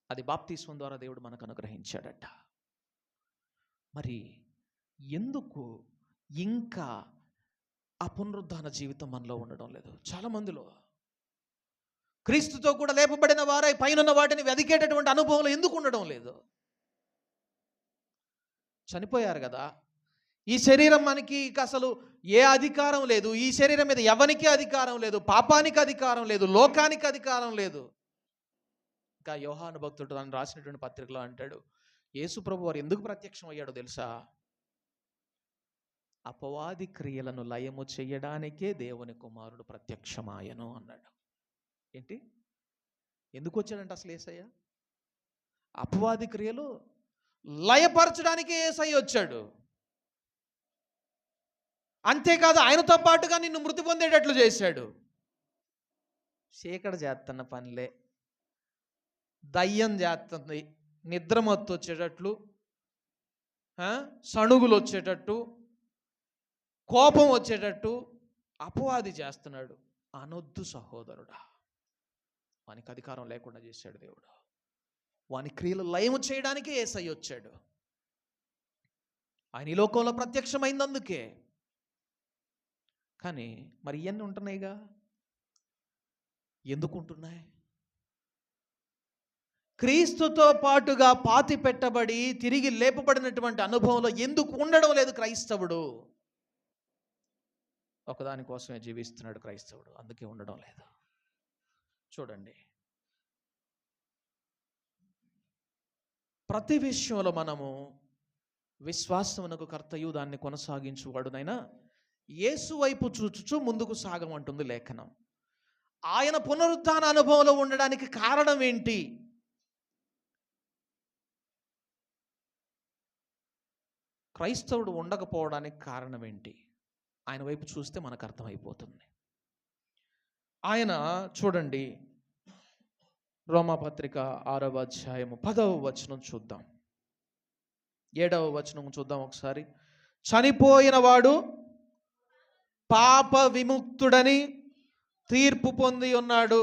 అది బాప్తిస్మం ద్వారా దేవుడు మనకు అనుగ్రహించాడట. మరి ఎందుకు ఇంకా ఆ పునరుద్ధాన జీవితం మనలో ఉండడం లేదు? చాలా మందిలో క్రీస్తుతో కూడా లేపబడిన వారై పైన వాటిని వెదికేటటువంటి అనుభవం ఎందుకు ఉండడం లేదు? చనిపోయారు కదా, ఈ శరీరం మనకి అసలు ఏ అధికారం లేదు. ఈ శరీరం మీద ఎవరికి అధికారం లేదు, పాపానికి అధికారం లేదు, లోకానికి అధికారం లేదు. ఇంకా యోహాను భక్తుడు తను రాసినటువంటి పత్రికలో అంటాడు, యేసు ప్రభు వారు ఎందుకు ప్రత్యక్షం అయ్యాడో తెలుసా? అపవాది క్రియలను లయము చేయడానికే దేవుని కుమారుడు ప్రత్యక్షమాయను అన్నాడు. ఏంటి? ఎందుకు వచ్చాడంటే అసలు యేసయ్య? అపవాది క్రియలు లయపరచడానికే యేసయ్య వచ్చాడు. అంతేకాదు, ఆయనతో పాటుగా నిన్ను మృతి పొందేటట్లు చేశాడు. చీకటి చేస్తున్న పనిలే, దయ్యం చేస్తుంది, నిద్రమత్తు వచ్చేటట్లు, సణుగులు వచ్చేటట్టు, కోపం వచ్చేటట్టు అపవాది చేస్తున్నాడు. అనొద్దు సహోదరుడా. వానికి అధికారం లేకుండా చేశాడు దేవుడు. వాని క్రియలు లయము చేయడానికే యేసయ్య వచ్చాడు. ఆయన ఈ లోకంలో ప్రత్యక్షమైంది అందుకే. కానీ మరి ఇవన్నీ ఉంటున్నాయిగా, ఎందుకు ఉంటున్నాయి? క్రీస్తుతో పాటుగా పాతి పెట్టబడి తిరిగి లేపబడినటువంటి అనుభవంలో ఎందుకు ఉండడం లేదు క్రైస్తవుడు? ఒకదాని కోసమే జీవిస్తున్నాడు క్రైస్తవుడు, అందుకే ఉండడం లేదు. చూడండి, ప్రతి విషయంలో మనము విశ్వాసమునకు కర్తయు దాన్ని కొనసాగించువాడునైనా యేసు వైపు చూచుచు ముందుకు సాగమంటుంది లేఖనం. ఆయన పునరుత్థాన అనుభవంలో ఉండడానికి కారణం ఏంటి? క్రైస్తవుడు ఉండకపోవడానికి కారణం ఏంటి? ఆయన వైపు చూస్తే మనకు అర్థమైపోతుంది. ఆయన చూడండి, రోమాపత్రిక 6వ అధ్యాయము 10వ వచనం చూద్దాం, 7వ వచనం చూద్దాం ఒకసారి. చనిపోయిన వాడు పాప విముక్తుడని తీర్పు పొంది ఉన్నాడు.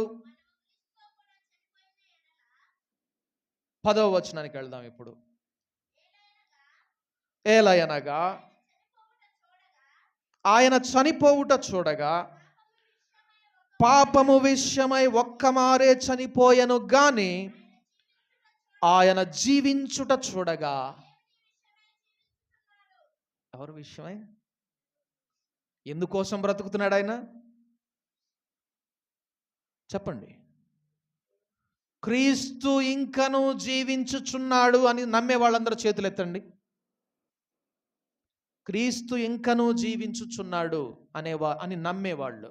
10వ వచనానికి వెళ్దాం ఇప్పుడు. ఏలయనగా ఆయన చనిపోవుట చూడగా పాపము విషయమై ఒక్కమారే చనిపోయెను గాని ఆయన జీవించుట చూడగా ఎవరి విషయమై, ఎందుకోసం బ్రతుకుతున్నాడు ఆయన? చెప్పండి. క్రీస్తు ఇంకను జీవించుచున్నాడు అని నమ్మే వాళ్ళందరూ చేతులు ఎత్తండి. క్రీస్తు ఇంకను జీవించుచున్నాడు అని నమ్మేవాళ్ళు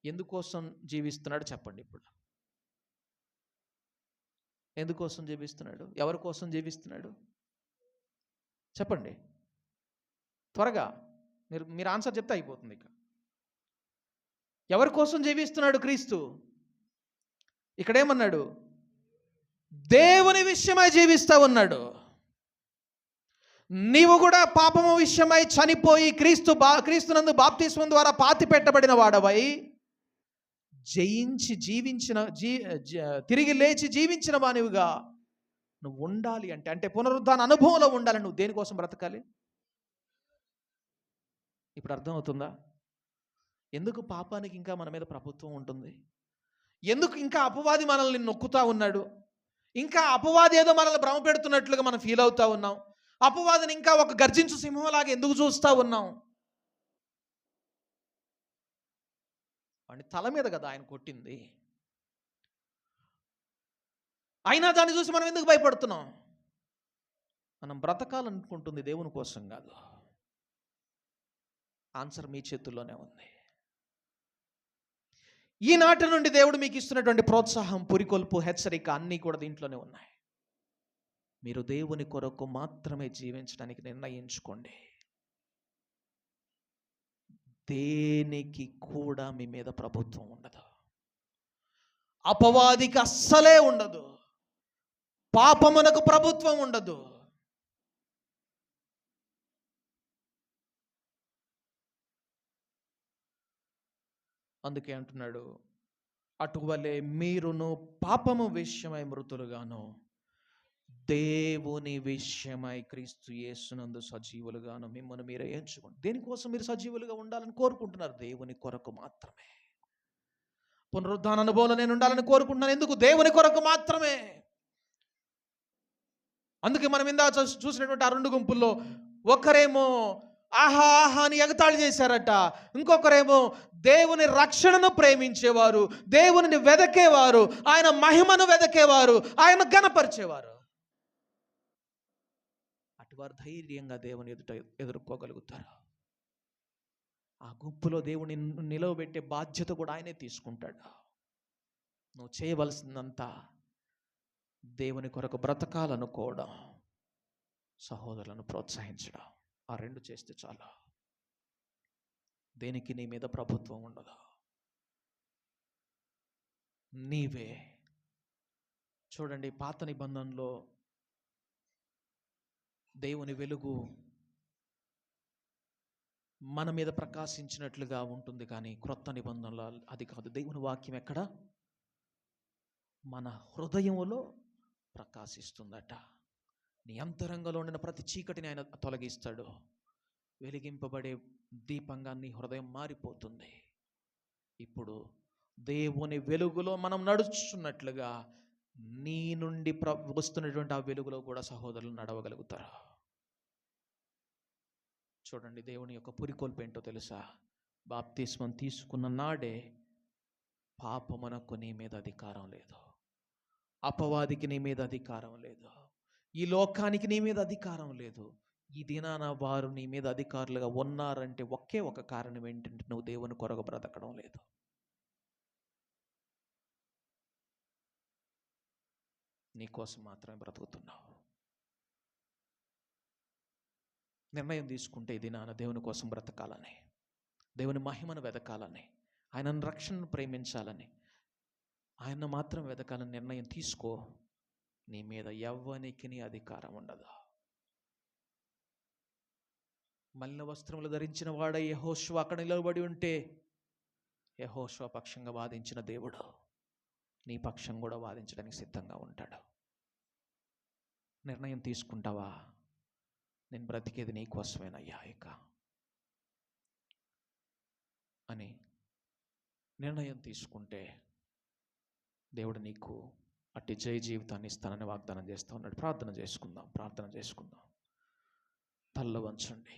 ఎందుకోసం జీవిస్తున్నాడు చెప్పండి. ఇప్పుడు ఎందుకోసం జీవిస్తున్నాడు? ఎవరి కోసం జీవిస్తున్నాడు? చెప్పండి త్వరగా. మీరు ఆన్సర్ చెప్తే అయిపోతుంది. ఇక ఎవరి కోసం జీవిస్తున్నాడు క్రీస్తు? ఇక్కడేమన్నాడు? దేవుని విషయమై జీవిస్తా ఉన్నాడు. నీవు కూడా పాపము విషయమై చనిపోయి క్రీస్తునందు బాప్తిస్మం ద్వారా పాతి పెట్టబడిన వాడవై తిరిగి లేచి జీవించిన వానివిగా నువ్వు ఉండాలి. అంటే పునరుద్ధాన అనుభవంలో ఉండాలి. నువ్వు దేనికోసం బ్రతకాలి? ఇప్పుడు అర్థమవుతుందా? ఎందుకు పాపానికి ఇంకా మన మీద ప్రభుత్వం ఉంటుంది? ఎందుకు ఇంకా అపవాది మనల్ని నొక్కుతా ఉన్నాడు? ఇంకా అపవాది ఏదో మనల్ని భ్రమ పెడుతున్నట్లుగా మనం ఫీల్ అవుతా ఉన్నాం. అపవాదిని ఇంకా ఒక గర్జించు సింహంలాగా ఎందుకు చూస్తూ ఉన్నాం? వాడిని తల మీద కదా ఆయన కొట్టింది. అయినా దాన్ని చూసి మనం ఎందుకు భయపడుతున్నాం? మనం బ్రతకాలనుకుంటుంది దేవుని కోసం కాదు. ఆన్సర్ మీ చేతుల్లోనే ఉంది. ఈనాటి నుండి దేవుడు మీకు ఇస్తున్నటువంటి ప్రోత్సాహం, పురికొల్పు, హెచ్చరిక అన్నీ కూడా దీంట్లోనే ఉన్నాయి. మీరు దేవుని కొరకు మాత్రమే జీవించడానికి నిర్ణయించుకోండి. దేనికి కూడా మీ మీద ప్రభుత్వం ఉండదు. అపవాదికి అస్సలే ఉండదు. పాపమునకు ప్రభుత్వం ఉండదు. అందుకే అంటున్నాడు, అటువలే మీరును పాపము విషయమై మృతులుగాను దేవుని విషయమై క్రీస్తు యేసునందు సజీవులుగాను మిమ్మల్ని మీరే ఎంచుకోండి. దేనికోసం మీరు సజీవులుగా ఉండాలని కోరుకుంటున్నారు? దేవుని కొరకు మాత్రమే. పునరుద్ధాన అనుభవంలో నేను ఉండాలని కోరుకుంటున్నాను. ఎందుకు? దేవుని కొరకు మాత్రమే. అందుకే మనం ఇందా చూసినటువంటి ఆ రెండు గుంపుల్లో ఒకరేమో ఆహా ఆహా అని ఎగతాళి చేశారట, ఇంకొకరేమో దేవుని రక్షణను ప్రేమించేవారు, దేవుని వెదకేవారు, ఆయన మహిమను వెదకేవారు, ఆయన ఘనపరిచేవారు. అటువారు ధైర్యంగా దేవుని ఎదుట ఎదుర్కోగలుగుతారు. ఆ గుంపులో దేవుని నిలవబెట్టే బాధ్యత కూడా ఆయనే తీసుకుంటాడు. నువ్వు చేయవలసిందంతా దేవుని కొరకు బ్రతకాలనుకోవడం, సహోదరులను ప్రోత్సహించడం. ఆ రెండు చేస్తే చాలు. దేనికి నీ మీద ప్రభుత్వం ఉండదు. నీవే. చూడండి, పాత నిబంధనలో దేవుని వెలుగు మన మీద ప్రకాశించినట్లుగా ఉంటుంది, కానీ క్రొత్త నిబంధనలో అది కాదు. దేవుని వాక్యం ఎక్కడ? మన హృదయంలో ప్రకాశిస్తుందట. నీ అంతరంగంలో ఉండిన ప్రతి చీకటిని ఆయన తొలగిస్తాడు. వెలిగింపబడే దీపంగా నీ హృదయం మారిపోతుంది. ఇప్పుడు దేవుని వెలుగులో మనం నడుచున్నట్లుగా నీ నుండి వస్తున్నటువంటి ఆ వెలుగులో కూడా సహోదరులు నడవగలుగుతారు. చూడండి, దేవుని యొక్క పురికొల్పు ఏంటో తెలుసా? బాప్తిస్మం తీసుకున్న నాడే పాపమునకు నీ మీద అధికారం లేదు, అపవాదికి నీ మీద అధికారం లేదు, ఈ లోకానికి నీ మీద అధికారం లేదు. ఈ దినాన వారు నీ మీద అధికారులుగా ఉన్నారంటే ఒకే ఒక కారణం ఏంటంటే నువ్వు దేవుని కొరకు బ్రతకడం లేదు. నీ కోసం మాత్రమే బ్రతుకుతున్నావు. నిర్ణయం తీసుకుంటే ఈ దినాన దేవుని కోసం బ్రతకాలని, దేవుని మహిమను వెదకాలని, ఆయన రక్షణను ప్రేమించాలని, ఆయన మాత్రం వెదకాలని నిర్ణయం తీసుకో. నీ మీద ఎవ్వనికి నీ అధికారం ఉండదు. మలిన వస్త్రములు ధరించిన వాడ యెహోషువ అక్కడ నిలబడి ఉంటే యెహోషువ పక్షంగా వాదించిన దేవుడు నీ పక్షం కూడా వాదించడానికి సిద్ధంగా ఉంటాడు. నిర్ణయం తీసుకుంటావా? నేను బ్రతికేది నీ కోసమేనయ్యా ఇక అని నిర్ణయం తీసుకుంటే దేవుడు నీకు అట్టి జయ జీవితాన్ని ఇస్తానని వాగ్దానం చేస్తూ ఉన్నాడు. ప్రార్థన చేసుకుందాం. తల్ల వంచండి.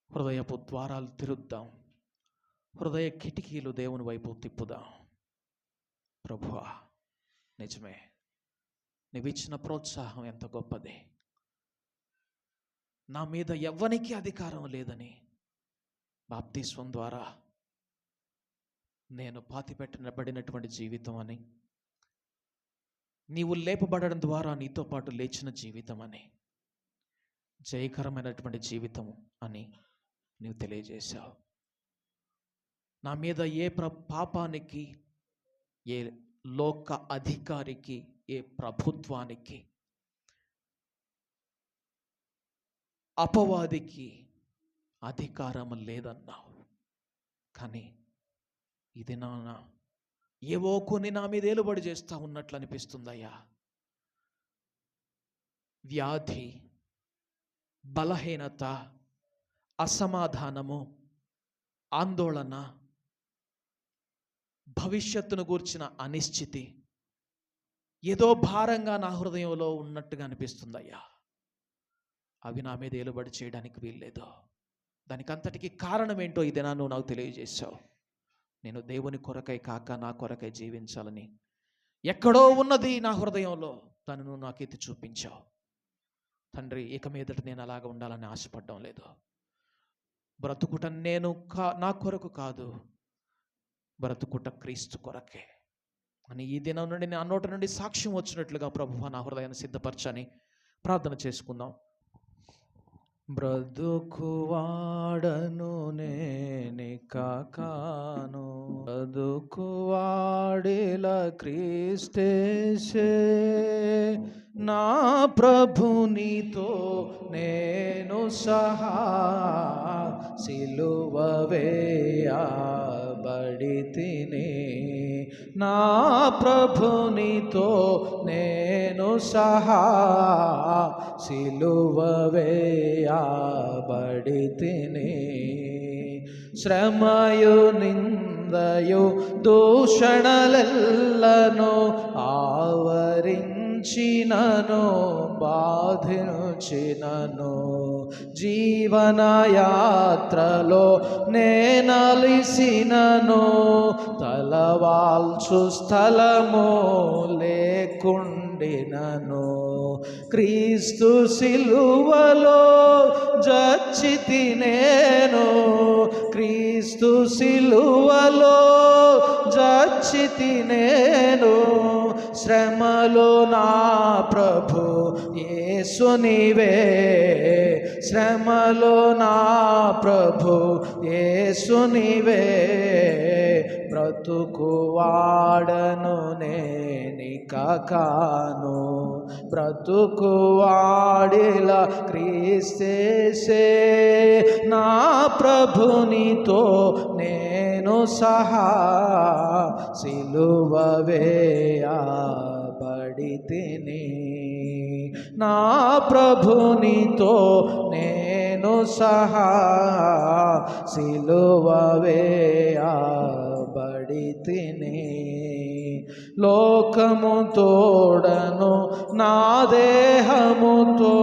హృదయపు ద్వారాలు తెరుద్దాం. హృదయ కిటికీలు దేవుని వైపు తిప్పుదాం. ప్రభువా, నిజమే, నీవిచ్చిన ప్రోత్సాహం ఎంత గొప్పది. నా మీద ఎవ్వనికి అధికారం లేదని బాప్తిస్మం ద్వారా నేను పాతిపెట్టబడినటువంటి జీవితం అని, నీవు లేపబడడం ద్వారా నీతో పాటు లేచిన జీవితం అని, జయకరమైనటువంటి జీవితం అని నీవు తెలియజేశావు. నా మీద ఏ పాపానికి, ఏ లోక అధికారికి, ఏ ప్రభుత్వానికి, అపవాదికి అధికారం లేదన్నావు. కానీ ఇది ఏవో కొన్ని నా మీద ఏలుబడి చేస్తూ ఉన్నట్లు అనిపిస్తుందయ్యా. వ్యాధి, బలహీనత, అసమాధానము, ఆందోళన, భవిష్యత్తును గూర్చిన అనిశ్చితి ఏదో భారంగా నా హృదయంలో ఉన్నట్టుగా అనిపిస్తుందయ్యా. అవి నా మీద ఏలుబడి చేయడానికి వీల్లేదు. దానికి అంతటికి కారణం ఏంటో ఇదేనా నువ్వు నాకు తెలియజేశావు. నేను దేవుని కొరకై కాక నా కొరకై జీవించాలని ఎక్కడో ఉన్నది నా హృదయంలో, దాన్ని నువ్వు నాకు ఎత్తి చూపించావు. తండ్రి, ఇక మీదట నేను అలాగ ఉండాలని ఆశపడడం లేదు. బ్రతుకుట నేను నా కొరకు కాదు, బ్రతుకుట క్రీస్తు కొరకే అని ఈ దినం నుండి నా నోట నుండి సాక్ష్యం వచ్చినట్లుగా ప్రభువా నా హృదయాన్ని సిద్ధపరచని ప్రార్థన చేసుకుందాం. బ్రతుకువాడను నేనిక కాను, బ్రతుకువాడిల క్రీస్తేసే, నా ప్రభునితో నేను సహా సిలువ వేయబడితిని, నా ప్రభునితో నేను సహా సిలువ వేయబడితిని. శ్రమయు నిందయు దూషణలెల్లను ఆవరించినను, బాధించినను, జీవనయాత్రలో నేనలిసినను, తలవాల్చు స్థలము లేకుండినను, క్రీస్తు సిలువలో జచ్చితి నేను, క్రీస్తు సిలువలో జచ్చితి నేను, శ్రమలో నా ప్రభు యేసు నీవే, శ్రమలో నా ప్రభు యేసు నీవే, బ్రతుకువాడను నేనిక కాను, బ్రతుకువాడిల క్రీస్తేసే, నా ప్రభునితో నేను సహా సిలువ వేయబడితిని, నా ప్రభునితో నేను సహా సిలువ వేయబడితిని. లోకము తోడను నా దేహముతో,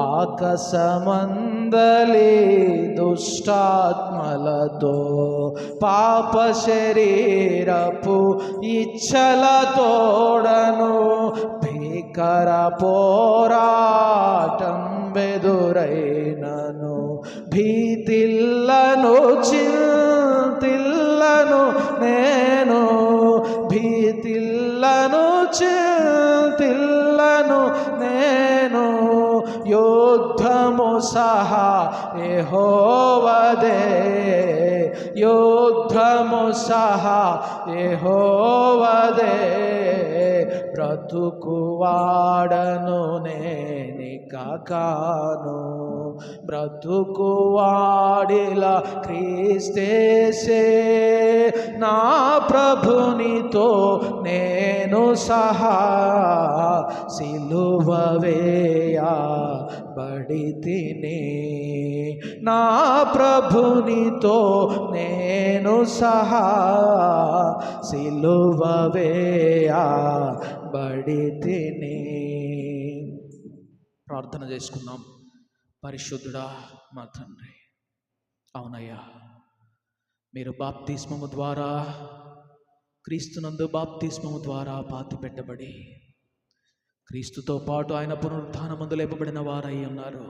ఆకాశమందలి దుష్టాత్మలతో, పాప శరీరపు ఇచ్చల తోడను, భీకర పోరాటం బెదురైనను, భీతిల్లను చింతిల్లను నేను, భీతిల్లను చింతిల్లను నేను, యుద్ధము సహా యెహోవాదే, యుద్ధము సహా యెహోవాదే, బ్రతుకువాడను నేనిక కాను, బ్రతుకువాడిల క్రీస్తేసే, నా ప్రభునితో నేను సహా సిలువ వేయబడితిని, నా ప్రభునితో నేను సహా సిలువ వేయబడితిని. ప్రార్థన చేసుకుందాం. పరిశుద్ధుడా మా తండ్రి, అవునయ్యా, మీరు బాప్తిస్మము ద్వారా, క్రీస్తునందు బాప్తిస్మము ద్వారా పాతి పెట్టబడి క్రీస్తుతో పాటు ఆయన పునరుత్థానమందు లేపబడిన వారై ఉన్నారు.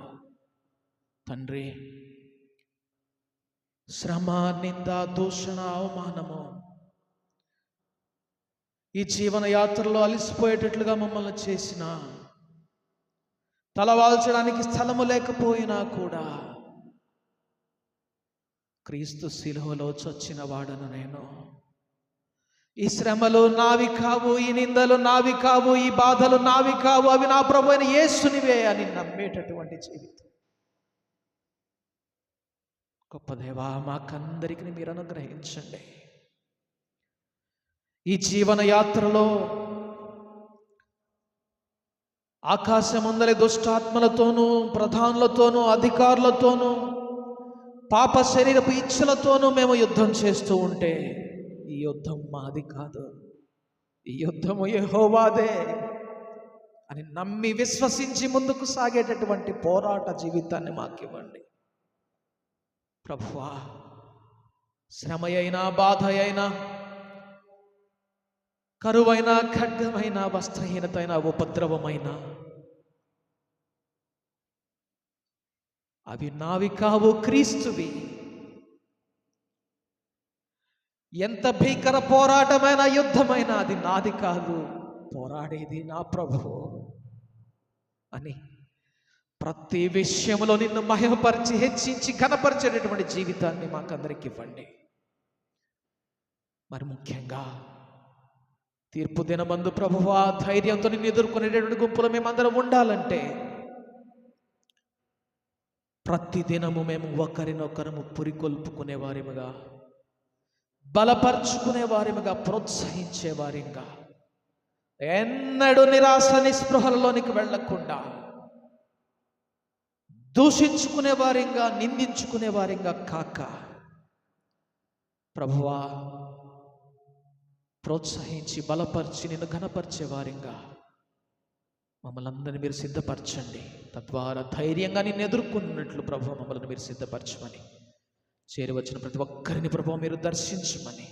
తండ్రి, శ్రమ, నింద, దూషణ, అవమానము ఈ జీవన యాత్రలో అలసిపోయేటట్లుగా మమ్మల్ని చేసిన, తలవాల్చడానికి స్థలము లేకపోయినా కూడా క్రీస్తు శిలువలో చచ్చిన వాడను నేను. ఈ శ్రమలు నావి కావు, ఈ నిందలు నావి కావు, ఈ బాధలు నావి కావు, అవి నా ప్రభు అయిన యేసునివే అని నమ్మేటటువంటి జీవితం. గొప్ప దేవా, మాకందరికి మీరు అనుగ్రహించండి. ఈ జీవన యాత్రలో ఆకాశమందలి దుష్టాత్మలతోనూ, ప్రధానులతోనూ, అధికారులతోనూ, పాప శరీరపు ఇచ్చలతోనూ మేము యుద్ధం చేస్తూ ఉంటే, ఈ యుద్ధం మాది కాదు, ఈ యుద్ధము యెహోవాదే అని నమ్మి విశ్వసించి ముందుకు సాగేటటువంటి పోరాట జీవితాన్ని మాకివ్వండి ప్రభువా. శ్రమ అయినా, బాధ అయినా, కరువైన, ఖడ్గమైన, వస్త్రహీనతైన, ఉపద్రవమైన అవి నావి కావు, క్రీస్తువి. ఎంత భీకర పోరాటమైన, యుద్ధమైన అది నాది కాదు, పోరాడేది నా ప్రభువు అని ప్రతి విషయంలో నిన్ను మహిమపరిచి, హెచ్చించి, ఘనపరిచేటటువంటి జీవితాన్ని మాకందరికి ఇవ్వండి. మరి ముఖ్యంగా తీర్పు దినమందు ప్రభువా ధైర్యంతో నిన్ను ఎదుర్కొనేటటువంటి గుంపులో మేమందరం ఉండాలంటే ప్రతి దినము మేము ఒకరినొకరము పురికొల్పుకునే వారిముగా, బలపరుచుకునే వారిముగా, ప్రోత్సహించే వారిగా, ఎన్నడూ నిరాశ నిస్పృహలలోనికి వెళ్లకుండా దూషించుకునే వారిగా, నిందించుకునే వారిగా కాక ప్రభువా ప్రోత్సహించి, బలపరిచి, నిన్ను ఘనపరిచే వారిగా మమ్మల్ని అందరినీ మీరు సిద్ధపరచండి. తద్వారా ధైర్యంగా నిన్ను ఎదుర్కొన్నట్లు ప్రభువా మమ్మల్ని మీరు సిద్ధపరచమని, చేరవచ్చిన ప్రతి ఒక్కరిని ప్రభువా మీరు దర్శించమని,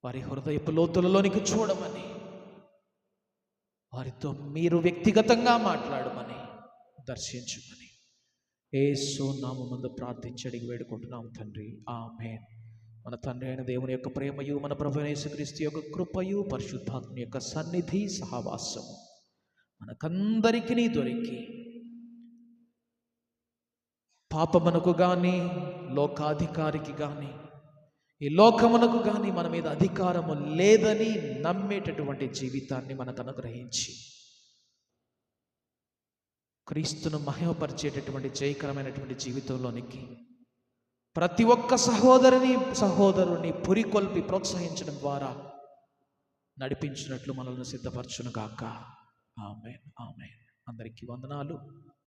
వారి హృదయపు లోతులలోనికి చూడమని, వారితో మీరు వ్యక్తిగతంగా మాట్లాడమని, దర్శించమని యేసు నామమున ప్రార్థించి అడిగి వేడుకుంటున్నాం తండ్రి. ఆమేన్. మన తండ్రి అయిన దేవుని యొక్క ప్రేమయు, మన ప్రభువైన యేసుక్రీస్తు యొక్క కృపయు, పరిశుద్ధాత్మ యొక్క సన్నిధి, సహవాసము మనకందరికీ దొరికి పాపమునకు కానీ, లోకాధికారికి కానీ, ఈ లోకమునకు కానీ మన మీద అధికారము లేదని నమ్మేటటువంటి జీవితాన్ని మనకు అనుగ్రహించి క్రీస్తును మహిమపరిచేటటువంటి జయకరమైనటువంటి జీవితంలోనికి ప్రతి ఒక్క సహోదరుని పురికొల్పి ప్రోత్సహించడం ద్వారా నడిపించినట్లు మనల్ని సిద్ధపరచును గాక. ఆమేన్. ఆమేన్. అందరికీ వందనాలు.